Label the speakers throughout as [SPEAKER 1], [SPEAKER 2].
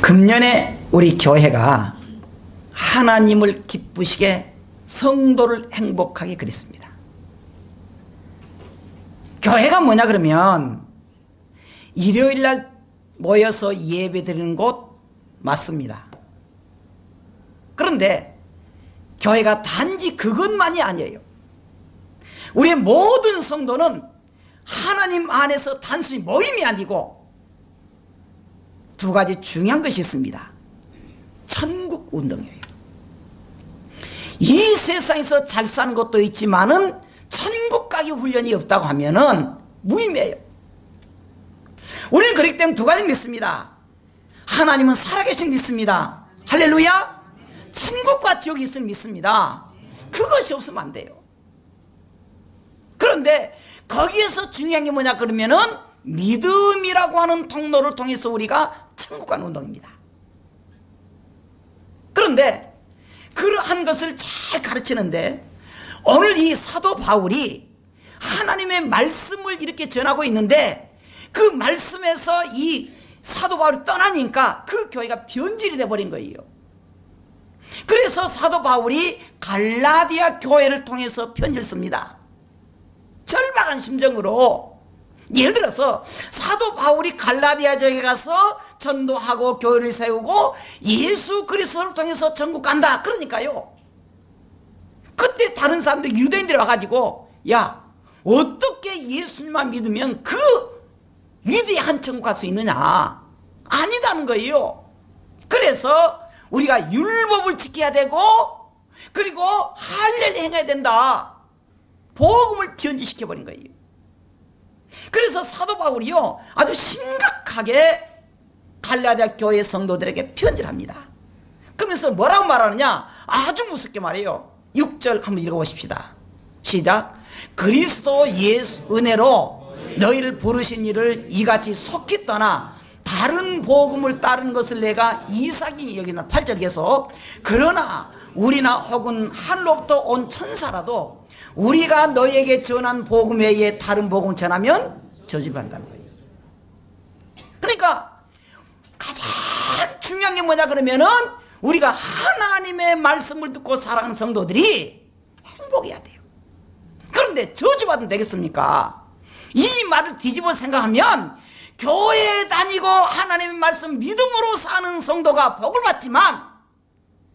[SPEAKER 1] 금년에 우리 교회가 하나님을 기쁘시게 성도를 행복하게 그랬습니다. 교회가 뭐냐 그러면 일요일날 모여서 예배드리는 곳 맞습니다. 그런데 교회가 단지 그것만이 아니에요. 우리의 모든 성도는 하나님 안에서 단순히 모임이 아니고 두 가지 중요한 것이 있습니다. 천국 운동이에요. 이 세상에서 잘 사는 것도 있지만은 천국 가기 훈련이 없다고 하면은 무의미해요. 우리는 그렇기 때문에 두 가지 믿습니다. 하나님은 살아계신 믿습니다. 할렐루야. 천국과 지옥이 있으면 믿습니다. 그것이 없으면 안 돼요. 그런데 거기에서 중요한 게 뭐냐 그러면은 믿음이라고 하는 통로를 통해서 우리가 천국 가는 운동입니다. 그런데 그러한 것을 잘 가르치는데 오늘 이 사도 바울이 하나님의 말씀을 이렇게 전하고 있는데 그 말씀에서 이 사도 바울이 떠나니까 그 교회가 변질이 돼버린 거예요. 그래서 사도 바울이 갈라디아 교회를 통해서 편지를 씁니다. 절박한 심정으로. 예를 들어서 사도 바울이 갈라디아 지역에 가서 전도하고 교회를 세우고 예수 그리스도를 통해서 천국 간다 그러니까요, 그때 다른 사람들 유대인들이 와가지고 야 어떻게 예수님만 믿으면 그 위대한 천국 갈 수 있느냐, 아니다는 거예요. 그래서 우리가 율법을 지켜야 되고 그리고 할례를 행해야 된다, 복음을 변질시켜버린 거예요. 그래서 사도 바울이요 아주 심각하게 갈라디아 교회 성도들에게 편지를 합니다. 그러면서 뭐라고 말하느냐, 아주 무섭게 말해요. 6절 한번 읽어보십시다. 시작. 그리스도 예수 은혜로 너희를 부르신 이를 이같이 속히 떠나 다른 복음을 따르는 것을 내가 이삭이 여기나 8절 계속. 그러나 우리나 혹은 하늘로부터 온 천사라도 우리가 너희에게 전한 복음 외에 다른 복음을 전하면 저주받는다는 거예요. 그러니까 가장 중요한 게 뭐냐 그러면은 우리가 하나님의 말씀을 듣고 살아가는 성도들이 행복해야 돼요. 그런데 저주받으면 되겠습니까? 이 말을 뒤집어 생각하면 교회에 다니고 하나님의 말씀 믿음으로 사는 성도가 복을 받지만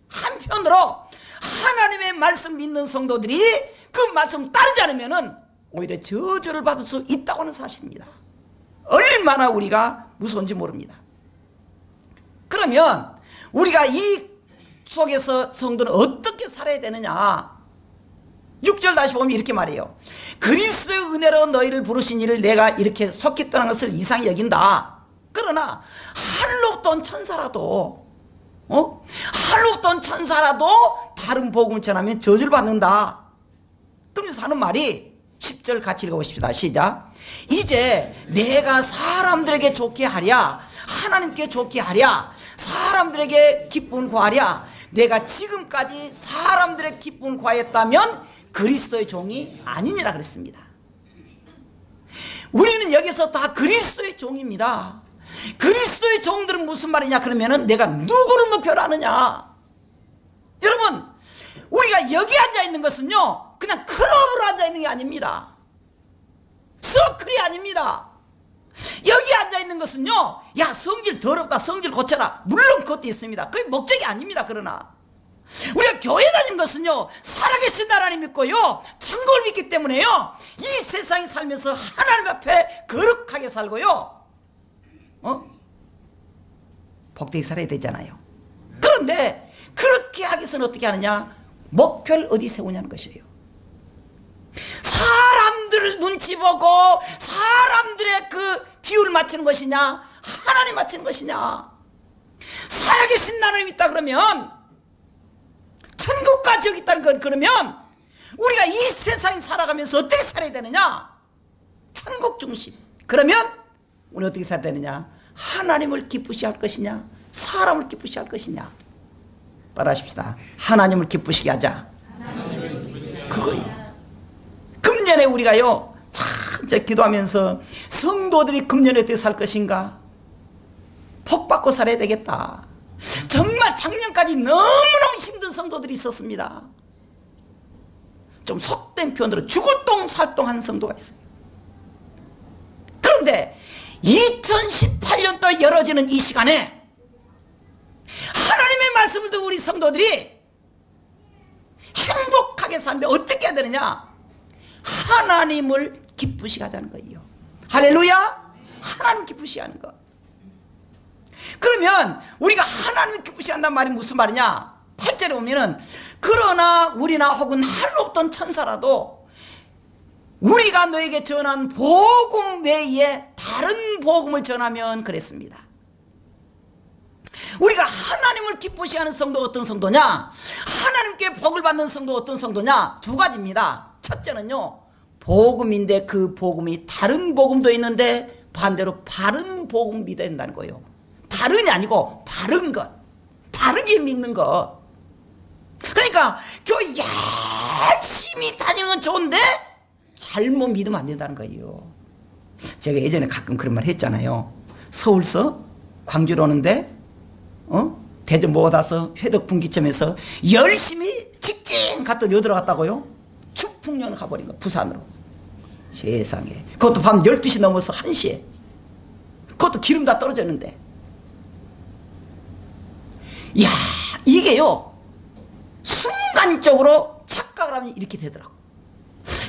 [SPEAKER 1] 한편으로 하나님의 말씀 믿는 성도들이 그 말씀 따르지 않으면은 오히려 저주를 받을 수 있다고 하는 사실입니다. 얼마나 우리가 무서운지 모릅니다. 그러면 우리가 이 속에서 성도는 어떻게 살아야 되느냐, 6절 다시 보면 이렇게 말해요. 그리스도의 은혜로 너희를 부르신 이를 내가 이렇게 속히 떠난 것을 이상히 여긴다. 그러나 하늘로부터 온 천사라도 하늘로부터 온 천사라도 다른 복음을 전하면 저주를 받는다. 그러면서 하는 말이 10절 같이 읽어보십시다. 시작. 이제 내가 사람들에게 좋게 하랴 하나님께 좋게 하랴 사람들에게 기쁨을 구하랴 내가 지금까지 사람들의 기쁨을 구하였다면 그리스도의 종이 아니니라 그랬습니다. 우리는 여기서 다 그리스도의 종입니다. 그리스도의 종들은 무슨 말이냐 그러면은 내가 누구를 목표로 하느냐. 여러분, 우리가 여기 앉아있는 것은요 그냥 클럽으로 앉아있는 게 아닙니다. 서클이 아닙니다. 여기 앉아있는 것은요, 야 성질 더럽다 성질 고쳐라, 물론 그것도 있습니다. 그게 목적이 아닙니다. 그러나 우리가 교회 다니는 것은요 살아계신 하나님 믿고요 천국을 믿기 때문에요 이 세상에 살면서 하나님 앞에 거룩하게 살고요 복되게 살아야 되잖아요. 그런데 그렇게 하기 위해서는 어떻게 하느냐, 목표를 어디 세우냐는 것이에요. 사람들 눈치 보고 사람들의 그 비율을 맞추는 것이냐 하나님 맞추는 것이냐. 살아계신 하나님 있다 그러면, 천국과 지옥이 있다는 건 그러면 우리가 이 세상에 살아가면서 어떻게 살아야 되느냐, 천국 중심. 그러면 우리 어떻게 살아야 되느냐, 하나님을 기쁘시게 할 것이냐 사람을 기쁘시게 할 것이냐. 따라하십시다. 하나님을 기쁘시게 하자. 금년에 우리가요 참 이제 기도하면서 성도들이 금년에 어떻게 살 것인가, 복 받고 살아야 되겠다. 정말 작년까지 너무너무 힘든 성도들이 있었습니다. 좀 속된 표현으로 죽을 똥 살똥한 성도가 있어요. 그런데 2018년도 열어지는 이 시간에 하나님의 말씀을 듣고 우리 성도들이 행복하게 사는데 어떻게 해야 되느냐? 하나님을 기쁘시게 하자는 거예요. 할렐루야. 하나님 기쁘시게 하는 거. 그러면 우리가 하나님을 기쁘시게 한다는 말이 무슨 말이냐? 8절에 보면은 그러나 우리나 혹은 할 없던 천사라도 우리가 너에게 전한 복음 외에 다른 복음을 전하면 그랬습니다. 우리가 하나님을 기쁘시게 하는 성도가 어떤 성도냐? 하나님께 복을 받는 성도가 어떤 성도냐? 두 가지입니다. 첫째는요, 복음인데 그 복음이 다른 복음도 있는데 반대로 바른 복음 믿어야 된다는 거예요. 다른이 아니고 바른 것, 바르게 믿는 것. 그러니까 교회 열심히 다니는 건 좋은데 잘못 믿으면 안 된다는 거예요. 제가 예전에 가끔 그런 말 했잖아요. 서울서 광주로 오는데 대전 모다서 회덕분기점에서 열심히 직진 갔더니 어디로 갔다고요? 축풍령 가버린 거, 부산으로. 세상에. 그것도 밤 12시 넘어서 1시에. 그것도 기름 다 떨어졌는데. 이야, 이게요 순간적으로 착각을 하면 이렇게 되더라고.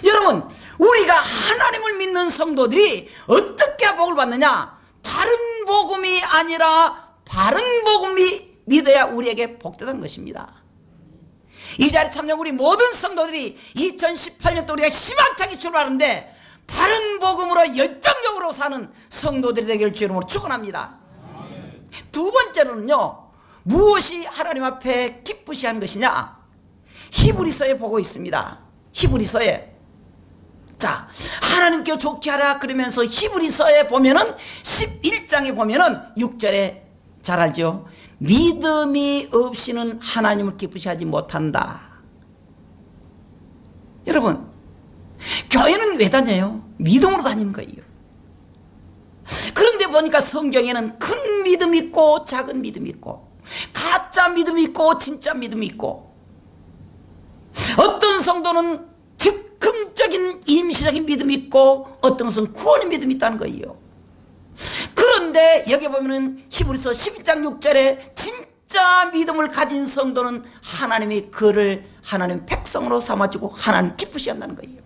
[SPEAKER 1] 여러분, 우리가 하나님을 믿는 성도들이 어떻게 복을 받느냐? 다른 복음이 아니라 바른 복음이 믿어야 우리에게 복되다는 것입니다. 이 자리에 참여 우리 모든 성도들이 2018년도 우리가 희망차게 출발하는데 바른 복음으로 열정적으로 사는 성도들이 되길 주의 이름으로 축원합니다. 두 번째로는요, 무엇이 하나님 앞에 기쁘시 한 것이냐? 히브리서에 보고 있습니다. 히브리서에. 자, 하나님께 좋게 하라 그러면서 히브리서에 보면은 11장에 보면은 6절에 잘 알죠? 믿음이 없이는 하나님을 기쁘시 하지 못한다. 여러분, 교회는 왜 다녀요? 믿음으로 다니는 거예요. 그런데 보니까 성경에는 큰 믿음이 있고 작은 믿음이 있고 가짜 믿음이 있고 진짜 믿음이 있고, 어떤 성도는 즉흥적인 임시적인 믿음이 있고 어떤 것은 구원의 믿음이 있다는 거예요. 그런데 여기 보면은 히브리서 11장 6절에 진짜 믿음을 가진 성도는 하나님이 그를 하나님 백성으로 삼아주고 하나님 기쁘시 한다는 거예요.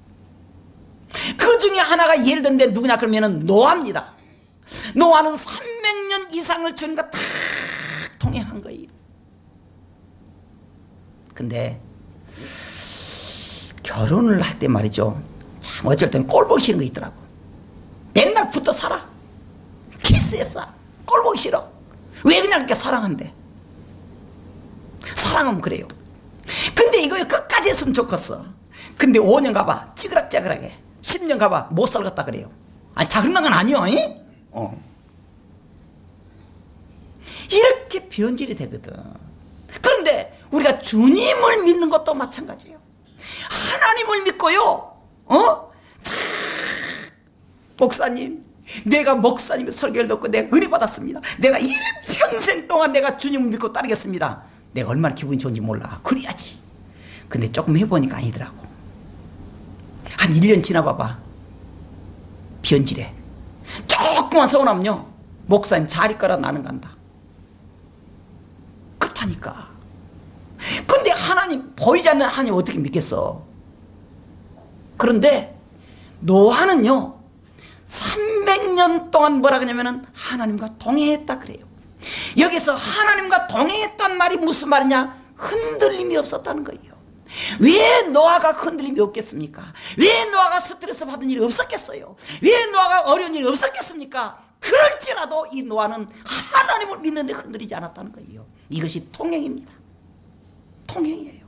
[SPEAKER 1] 그 중에 하나가 예를 드는데 누구냐 그러면은 노아입니다. 노아는 300년 이상을 주님과 다 통행한 거예요. 근데 결혼을 할 때 말이죠, 참 어쩔 땐 꼴보기 싫은 거 있더라고. 맨날 붙어 살아. 키스했어. 꼴보기 싫어. 왜 그냥 이렇게 사랑한대? 사랑하면 그래요. 근데 이거 끝까지 했으면 좋겠어. 근데 5년 가봐 찌그락찌그락해. 10년 가봐 못 살겠다 그래요. 아니 다 그런 건 아니요. 이렇게 변질이 되거든. 그런데 우리가 주님을 믿는 것도 마찬가지예요. 하나님을 믿고요, 목사님, 내가 목사님의 설교를 듣고 내가 은혜 받았습니다. 내가 일평생 동안 내가 주님을 믿고 따르겠습니다. 내가 얼마나 기분이 좋은지 몰라. 그래야지. 근데 조금 해보니까 아니더라고. 한 1년 지나봐봐. 변질해. 조금만 서운하면요, 목사님 잘 있거라 나는 간다. 그렇다니까. 근데 하나님, 보이지 않는 하나님 어떻게 믿겠어? 그런데 노아는요 300년 동안 뭐라 그러냐면은 하나님과 동행했다 그래요. 여기서 하나님과 동행했단 말이 무슨 말이냐? 흔들림이 없었다는 거예요. 왜 노아가 흔들림이 없겠습니까? 왜 노아가 스트레스 받은 일이 없었겠어요? 왜 노아가 어려운 일이 없었겠습니까? 그럴지라도 이 노아는 하나님을 믿는데 흔들리지 않았다는 거예요. 이것이 통행입니다. 통행이에요.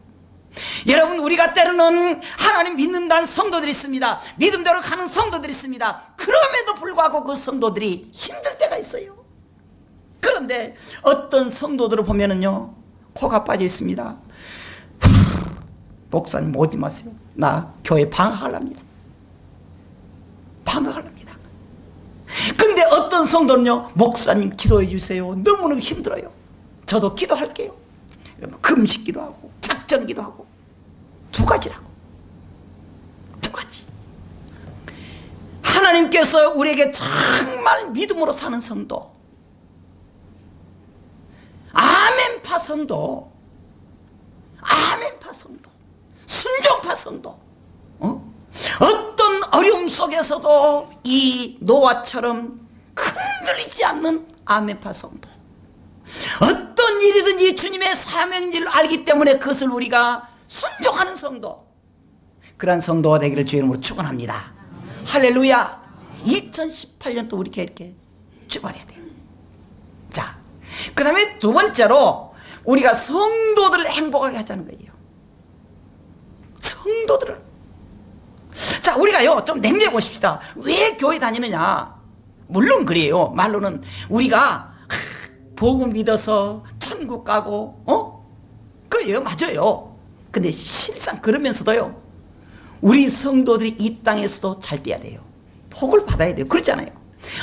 [SPEAKER 1] 여러분, 우리가 때로는 하나님 믿는다는 성도들이 있습니다. 믿음대로 가는 성도들이 있습니다. 그럼에도 불구하고 그 성도들이 힘들 때가 있어요. 그런데 어떤 성도들을 보면은요 코가 빠져 있습니다. 목사님 오지 마세요. 나 교회 방학하랍니다. 어떤 성도는요, 목사님 기도해 주세요. 너무너무 힘들어요. 저도 기도할게요. 금식 기도하고 작전 기도하고 두 가지라고. 두 가지. 하나님께서 우리에게 정말 믿음으로 사는 성도, 아멘파 성도, 아멘파 성도, 순종파 성도, 어떤 어려움 속에서도 이 노아처럼 흔들리지 않는 아멘파 성도, 어떤 일이든지 주님의 사명일을 알기 때문에 그것을 우리가 순종하는 성도, 그러한 성도가 되기를 주의 이름으로 축원합니다. 할렐루야. 2018년도 우리 이렇게 출발해야 돼요. 자, 그 다음에 두 번째로 우리가 성도들을 행복하게 하자는 거예요. 성도들을. 자, 우리가요 좀 냉정해 보십시다. 왜 교회 다니느냐. 물론 그래요. 말로는 우리가 복음 믿어서 천국 가고 그예요. 맞아요. 근데 실상 그러면서도요, 우리 성도들이 이 땅에서도 잘 돼야 돼요. 복을 받아야 돼요. 그렇잖아요.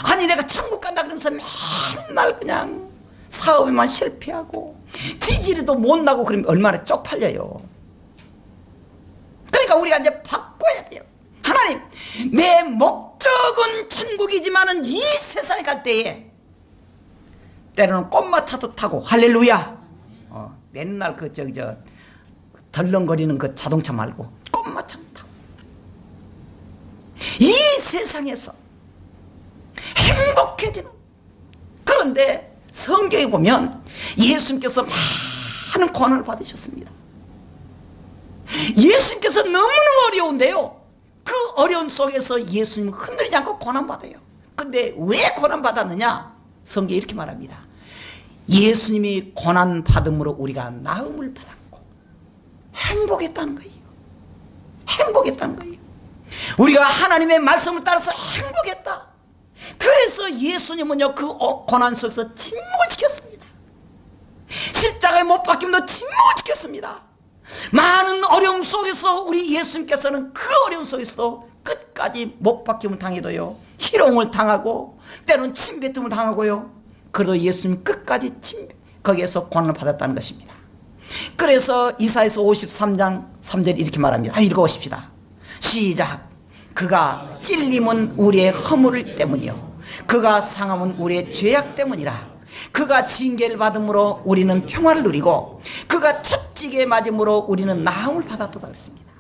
[SPEAKER 1] 아니 내가 천국 간다 그러면서 맨날 그냥 사업에만 실패하고 지지리도 못 나고 그러면 얼마나 쪽팔려요. 그러니까 우리가 이제 바꿔야 돼요. 하나님, 내 목적은 천국이지만은 이 세상에 갈 때에 때로는 꽃마차도 타고, 할렐루야, 맨날 덜렁거리는 그 자동차 말고 꽃마차 타고 이 세상에서 행복해지는. 그런데 성경에 보면 예수님께서 많은 고난을 받으셨습니다. 예수님께서 너무너무 어려운데요, 그 어려운 속에서 예수님은 흔들리지 않고 고난받아요. 근데 왜 고난받았느냐? 성경이 이렇게 말합니다. 예수님이 고난받음으로 우리가 나음을 받았고 행복했다는 거예요. 행복했다는 거예요. 우리가 하나님의 말씀을 따라서 행복했다. 그래서 예수님은요, 그 고난 속에서 침묵을 지켰습니다. 십자가에 못 박힘도 침묵을 지켰습니다. 많은 어려움 속에서 우리 예수님께서는 그 어려움 속에서도 끝까지 못 박힘을 당해도요, 희롱을 당하고 때로는 침뱉음을 당하고요, 그래도 예수님 끝까지 거기에서 고난을 받았다는 것입니다. 그래서 이사야서 53장 3절 이렇게 말합니다. 한번 읽어보십시다. 시작. 그가 찔림은 우리의 허물 때문이요 그가 상함은 우리의 죄악 때문이라. 그가 징계를 받음으로 우리는 평화를 누리고 그가 채찍에 맞음으로 우리는 나음을 받았다 그랬습니다.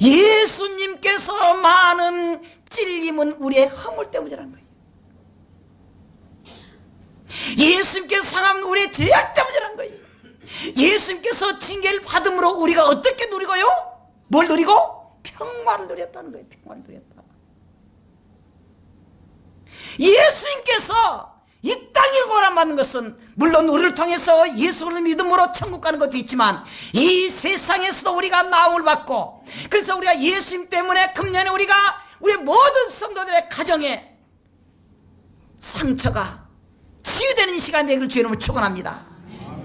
[SPEAKER 1] 예수님께서 많은 찔림은 우리의 허물 때문이라는 거예요. 예수님께서 상함은 우리의 죄악 때문이라는 거예요. 예수님께서 징계를 받음으로 우리가 어떻게 누리고요? 뭘 누리고? 평화를 누렸다는 거예요. 평화를 누렸다. 예수님께서 이 땅에 고난받는 것은 물론 우리를 통해서 예수를 믿음으로 천국 가는 것도 있지만 이 세상에서도 우리가 나음을 받고, 그래서 우리가 예수님 때문에 금년에 우리가 우리 모든 성도들의 가정에 상처가 치유되는 시간이 되기를 주의 이름으로 축원합니다.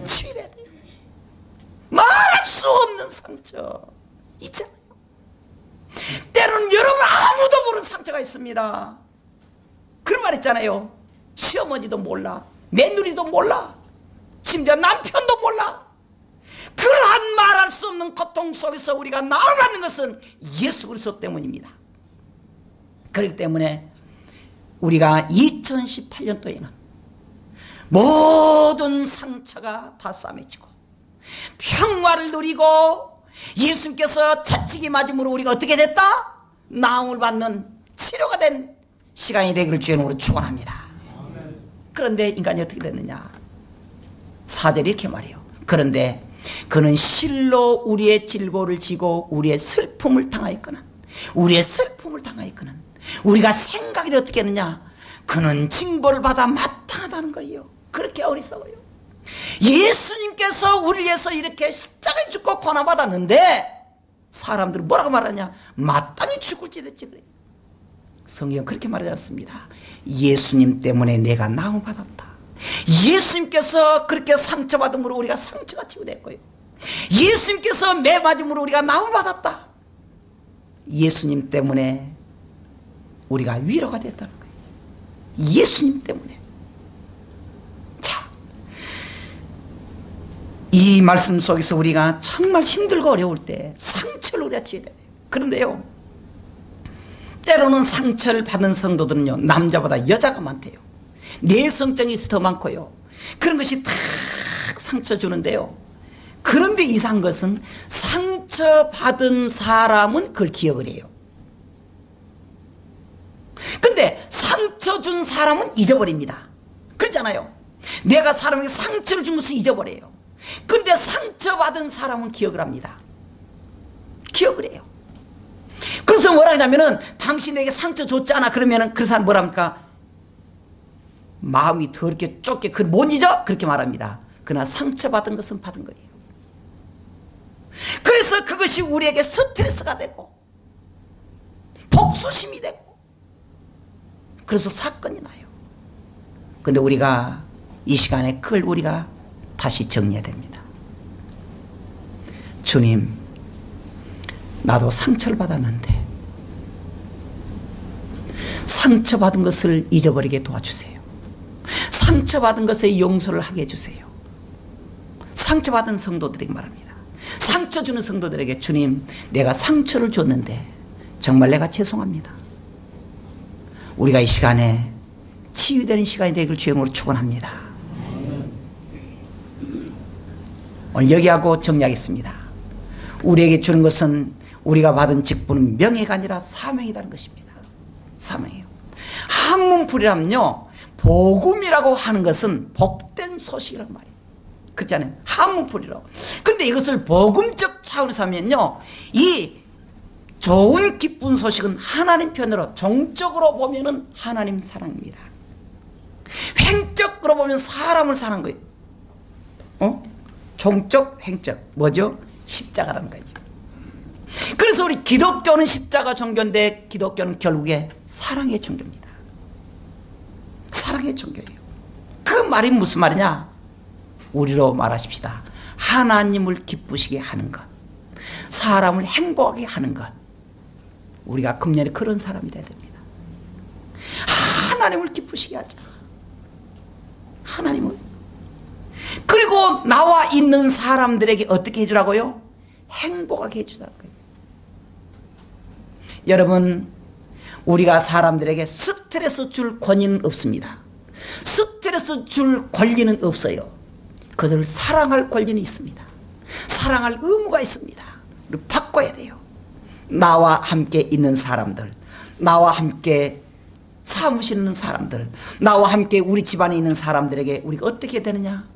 [SPEAKER 1] 치유돼야 돼요. 말할 수 없는 상처 있잖아요. 때로는 여러분 아무도 모르는 상처가 있습니다. 그런 말 있잖아요. 시어머니도 몰라, 며느리도 몰라, 심지어 남편도 몰라. 그러한 말할 수 없는 고통 속에서 우리가 나아가는 것은 예수 그리스도 때문입니다. 그렇기 때문에 우리가 2018년도에는 모든 상처가 다 싸매지고 평화를 누리고 예수님께서 채찍이 맞음으로 우리가 어떻게 됐다? 나음을 받는 치료가 된 시간이 되기를 주의 이름으로 축원합니다. 그런데 인간이 어떻게 됐느냐? 4절이 이렇게 말해요. 그런데 그는 실로 우리의 질고를 지고 우리의 슬픔을 당하였거든. 우리의 슬픔을 당하였거든. 우리가 생각이 어떻게 했느냐? 그는 징벌을 받아 마땅하다는 거예요. 그렇게 어리석어요. 예수님께서 우리를 위해서 이렇게 십자가에 죽고 고난받았는데 사람들은 뭐라고 말하냐? 마땅히 죽을지 됐지 그래요. 성경은 그렇게 말하지 않습니다. 예수님 때문에 내가 나음을 받았다. 예수님께서 그렇게 상처받음으로 우리가 상처가 치유됐고요, 예수님께서 매 맞음으로 우리가 나음을 받았다. 예수님 때문에 우리가 위로가 됐다는 거예요. 예수님 때문에. 자, 이 말씀 속에서 우리가 정말 힘들고 어려울 때 상처를 우리가 지어야 돼요. 그런데요, 때로는 상처를 받은 성도들은요, 남자보다 여자가 많대요. 내성적이 더 많고요, 그런 것이 다 상처 주는데요, 그런데 이상한 것은 상처받은 사람은 그걸 기억을 해요. 근데 상처 준 사람은 잊어버립니다. 그렇잖아요. 내가 사람에게 상처를 준 것을 잊어버려요. 근데 상처받은 사람은 기억을 합니다. 기억을 해요. 그래서 뭐라 하냐면은 당신에게 상처 줬잖아 그러면은 그 사람 뭐라 합니까? 마음이 더럽게 좁게 그걸 못 잊어? 그렇게 말합니다. 그러나 상처받은 것은 받은 거예요. 그래서 그것이 우리에게 스트레스가 되고 복수심이 되고 그래서 사건이 나요. 근데 우리가 이 시간에 그걸 우리가 다시 정리해야 됩니다. 주님, 나도 상처를 받았는데 상처받은 것을 잊어버리게 도와주세요. 상처받은 것에 용서를 하게 해주세요. 상처받은 성도들에게 말합니다. 상처 주는 성도들에게, 주님, 내가 상처를 줬는데 정말 내가 죄송합니다. 우리가 이 시간에 치유되는 시간이 되기를 주님으로 축원합니다. 오늘 여기하고 정리하겠습니다. 우리에게 주는 것은, 우리가 받은 직분은 명예가 아니라 사명이라는 것입니다. 사명이에요. 한문풀이라면요, 복음이라고 하는 것은 복된 소식이란 말이에요. 그렇지 않아요? 한문풀이라고. 근데 이것을 복음적 차원에서 하면요, 이 좋은 기쁜 소식은 하나님 편으로, 종적으로 보면은 하나님 사랑입니다. 횡적으로 보면 사람을 사는 거예요. 종적, 횡적, 뭐죠? 십자가라는 거예요. 그래서 우리 기독교는 십자가 종교인데, 기독교는 결국에 사랑의 종교입니다. 사랑의 종교예요. 그 말이 무슨 말이냐? 우리로 말하십시다. 하나님을 기쁘시게 하는 것, 사람을 행복하게 하는 것. 우리가 금년에 그런 사람이 돼야 됩니다. 하나님을 기쁘시게 하자. 하나님을. 그리고 나와 있는 사람들에게 어떻게 해주라고요? 행복하게 해주라는 거예요. 여러분, 우리가 사람들에게 스트레스 줄 권위는 없습니다. 스트레스 줄 권리는 없어요. 그들을 사랑할 권리는 있습니다. 사랑할 의무가 있습니다. 우리 바꿔야 돼요. 나와 함께 있는 사람들, 나와 함께 사무실에 있는 사람들, 나와 함께 우리 집안에 있는 사람들에게 우리가 어떻게 해야 되느냐?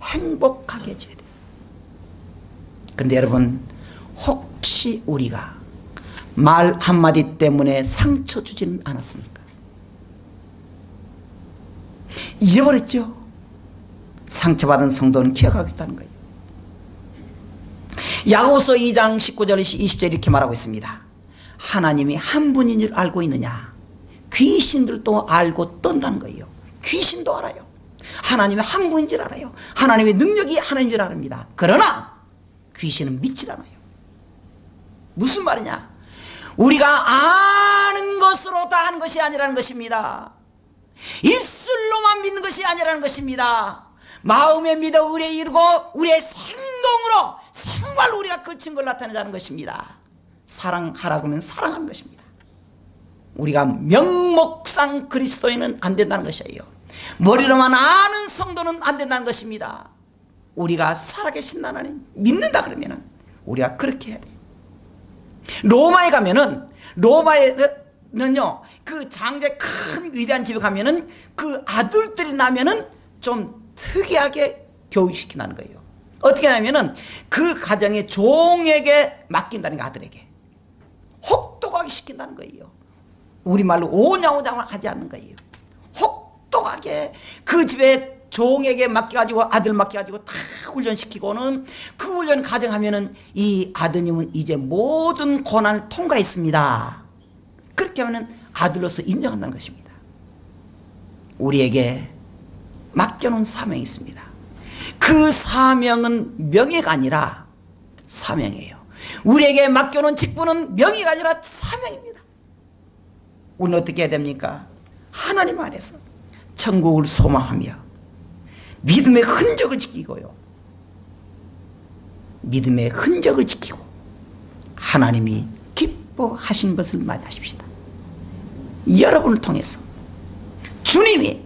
[SPEAKER 1] 행복하게 해줘야 돼요. 그런데 여러분, 혹시 우리가 말 한마디 때문에 상처 주지는 않았습니까? 잊어버렸죠? 상처받은 성도는 기억하겠다는 거예요. 야고보서 2장 19절 20절 이렇게 말하고 있습니다. 하나님이 한 분인 줄 알고 있느냐? 귀신들도 알고 떤다는 거예요. 귀신도 알아요. 하나님이 한 분인 줄 알아요. 하나님의 능력이 하나인 줄 압니다. 그러나 귀신은 믿질 않아요. 무슨 말이냐? 우리가 아는 것으로 다 하는 것이 아니라는 것입니다. 입술로만 믿는 것이 아니라는 것입니다. 마음에 믿어 의뢰에 이르고 우리의 행동으로 생활로 우리가 그친 걸 나타내자는 것입니다. 사랑하라고 하면 사랑하는 것입니다. 우리가 명목상 그리스도인은 안 된다는 것이에요. 머리로만 아는 성도는 안 된다는 것입니다. 우리가 살아계신 하나님 믿는다 그러면은 우리가 그렇게 해야 돼요. 로마에 가면은, 로마에는요, 그 장제 큰 위대한 집에 가면은 그 아들들이 나면은 좀 특이하게 교육시킨다는 거예요. 어떻게 하냐면은 그 가정의 종에게 맡긴다는 거예요. 아들에게 혹독하게 시킨다는 거예요. 우리말로 오냐오냐 하지 않는 거예요. 혹독하게 그 집에 종에게 맡겨가지고, 아들 맡겨가지고 다 훈련시키고는, 그 훈련 가정하면은 이 아드님은 이제 모든 고난을 통과했습니다. 그렇게 하면은 아들로서 인정한다는 것입니다. 우리에게 맡겨놓은 사명이 있습니다. 그 사명은 명예가 아니라 사명이에요. 우리에게 맡겨놓은 직분은 명예가 아니라 사명입니다. 우리는 어떻게 해야 됩니까? 하나님 안에서 천국을 소망하며 믿음의 흔적을 지키고요. 믿음의 흔적을 지키고 하나님이 기뻐하신 것을 맞이하십시다. 여러분을 통해서 주님이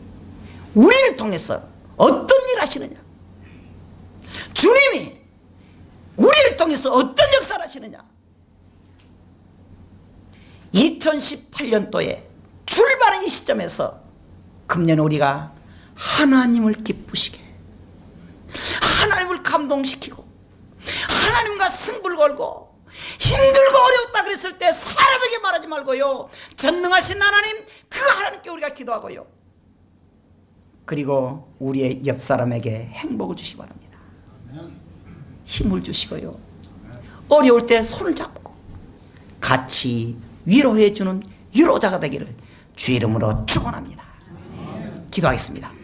[SPEAKER 1] 우리를 통해서 어떤 일 하시느냐, 주님이 우리를 통해서 어떤 역사를 하시느냐, 2018년도에 출발한 이 시점에서 금년 우리가 하나님을 기쁘시게, 하나님을 감동시키고 하나님과 승부를 걸고 힘들고 어렵다 그랬을 때 사람에게 말하지 말고요, 전능하신 하나님, 그 하나님께 우리가 기도하고요, 그리고 우리의 옆 사람에게 행복을 주시기 바랍니다. 힘을 주시고요, 어려울 때 손을 잡고 같이 위로해 주는 위로자가 되기를 주의 이름으로 축원합니다. 기도하겠습니다.